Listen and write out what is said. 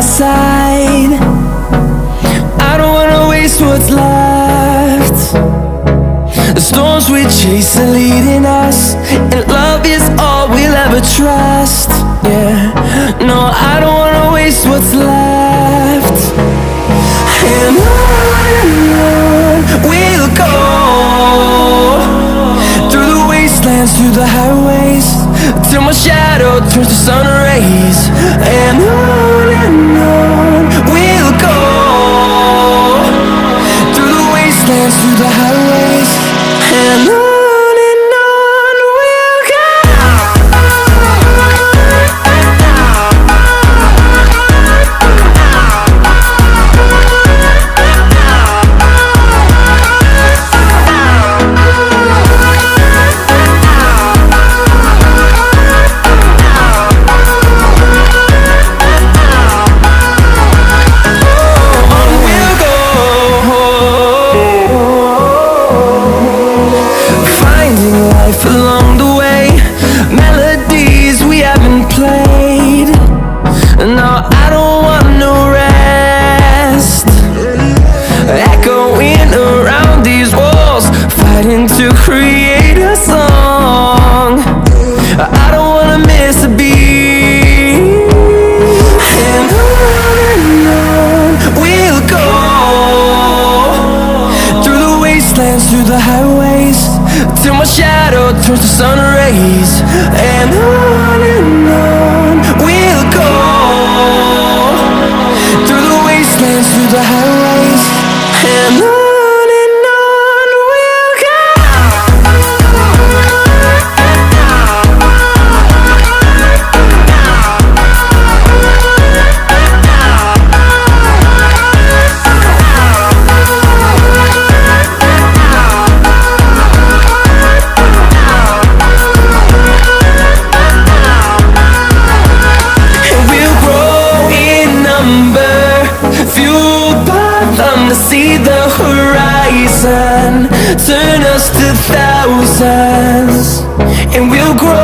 side. I don't wanna waste what's left. The storms we chase are leading us, and love is all we'll ever trust. Yeah, no, I don't wanna waste what's left. And on we'll go, through the wastelands, through the highways, till my shadow turns to sun rays. And on we'll go, through the wastelands, through the highways, and on we'll go. Along the way, melodies we haven't played. No, I don't want no rest. Echoing around these walls, fighting to create a song. I don't wanna miss a beat. And on we'll go, through the wastelands, through the highways, till my shadow turns to sun rays. And on we'll go, through the wastelands, through the highways, and on we'll go. See the horizon turn us to thousands, and we'll grow